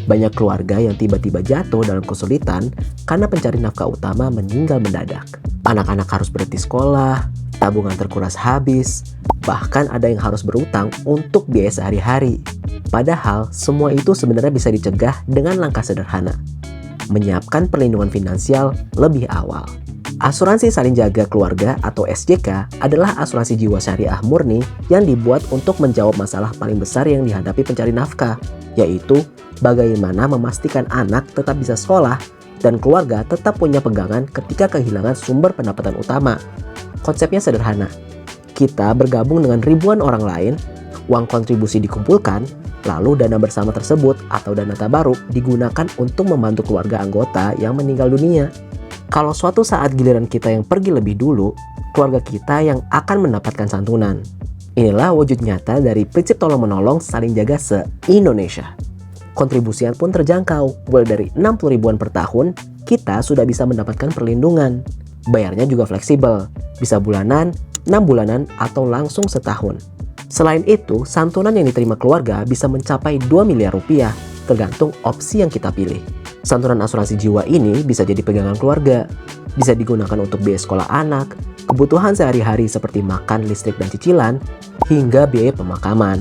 Banyak keluarga yang tiba-tiba jatuh dalam kesulitan karena pencari nafkah utama meninggal mendadak. Anak-anak harus berhenti sekolah, tabungan terkuras habis, bahkan ada yang harus berutang untuk biaya sehari-hari. Padahal semua itu sebenarnya bisa dicegah dengan langkah sederhana. Menyiapkan perlindungan finansial lebih awal. Asuransi Saling Jaga Keluarga atau SJK adalah asuransi jiwa syariah murni yang dibuat untuk menjawab masalah paling besar yang dihadapi pencari nafkah, yaitu bagaimana memastikan anak tetap bisa sekolah dan keluarga tetap punya pegangan ketika kehilangan sumber pendapatan utama. Konsepnya sederhana. Kita bergabung dengan ribuan orang lain, uang kontribusi dikumpulkan, lalu dana bersama tersebut atau dana tabaruk digunakan untuk membantu keluarga anggota yang meninggal dunia. Kalau suatu saat giliran kita yang pergi lebih dulu, keluarga kita yang akan mendapatkan santunan. Inilah wujud nyata dari prinsip tolong-menolong saling jaga se-Indonesia. Kontribusian pun terjangkau, mulai dari 60 ribuan per tahun, kita sudah bisa mendapatkan perlindungan. Bayarnya juga fleksibel, bisa bulanan, 6 bulanan, atau langsung setahun. Selain itu, santunan yang diterima keluarga bisa mencapai 2 miliar rupiah, tergantung opsi yang kita pilih. Santunan asuransi jiwa ini bisa jadi pegangan keluarga, bisa digunakan untuk biaya sekolah anak, kebutuhan sehari-hari seperti makan, listrik, dan cicilan, hingga biaya pemakaman.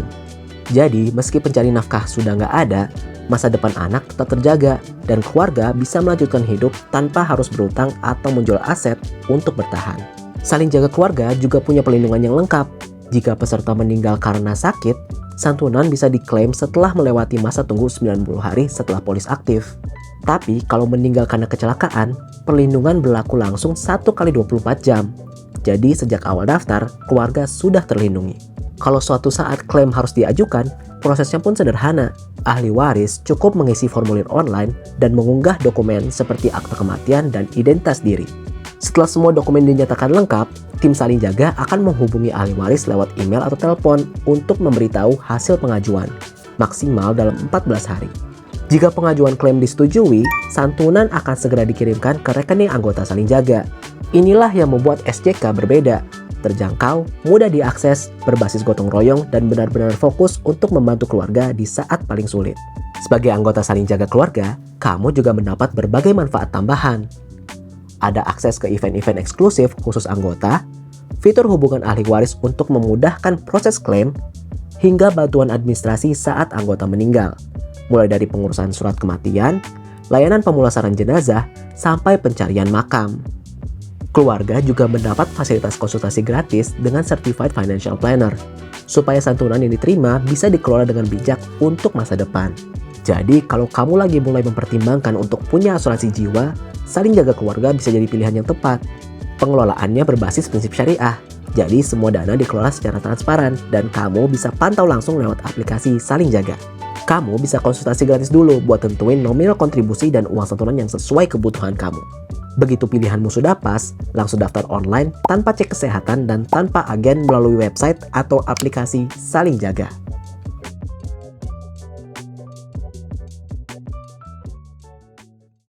Jadi, meski pencari nafkah sudah nggak ada, masa depan anak tetap terjaga, dan keluarga bisa melanjutkan hidup tanpa harus berutang atau menjual aset untuk bertahan. Saling Jaga Keluarga juga punya perlindungan yang lengkap. Jika peserta meninggal karena sakit, santunan bisa diklaim setelah melewati masa tunggu 90 hari setelah polis aktif. Tapi kalau meninggal karena kecelakaan, perlindungan berlaku langsung 1 kali 24 jam. Jadi sejak awal daftar, keluarga sudah terlindungi. Kalau suatu saat klaim harus diajukan, prosesnya pun sederhana. Ahli waris cukup mengisi formulir online dan mengunggah dokumen seperti akta kematian dan identitas diri. Setelah semua dokumen dinyatakan lengkap, tim Saling Jaga akan menghubungi ahli waris lewat email atau telepon untuk memberitahu hasil pengajuan, maksimal dalam 14 hari. Jika pengajuan klaim disetujui, santunan akan segera dikirimkan ke rekening anggota Saling Jaga. Inilah yang membuat SJK berbeda, terjangkau, mudah diakses, berbasis gotong royong, dan benar-benar fokus untuk membantu keluarga di saat paling sulit. Sebagai anggota Saling Jaga Keluarga, kamu juga mendapat berbagai manfaat tambahan. Ada akses ke event-event eksklusif khusus anggota, fitur hubungan ahli waris untuk memudahkan proses klaim, hingga bantuan administrasi saat anggota meninggal. Mulai dari pengurusan surat kematian, layanan pemulasaran jenazah, sampai pencarian makam. Keluarga juga mendapat fasilitas konsultasi gratis dengan Certified Financial Planner, supaya santunan yang diterima bisa dikelola dengan bijak untuk masa depan. Jadi, kalau kamu lagi mulai mempertimbangkan untuk punya asuransi jiwa, Saling Jaga Keluarga bisa jadi pilihan yang tepat. Pengelolaannya berbasis prinsip syariah, jadi semua dana dikelola secara transparan dan kamu bisa pantau langsung lewat aplikasi Saling Jaga. Kamu bisa konsultasi gratis dulu buat tentuin nominal kontribusi dan uang santunan yang sesuai kebutuhan kamu. Begitu pilihanmu sudah pas, langsung daftar online tanpa cek kesehatan dan tanpa agen melalui website atau aplikasi Saling Jaga.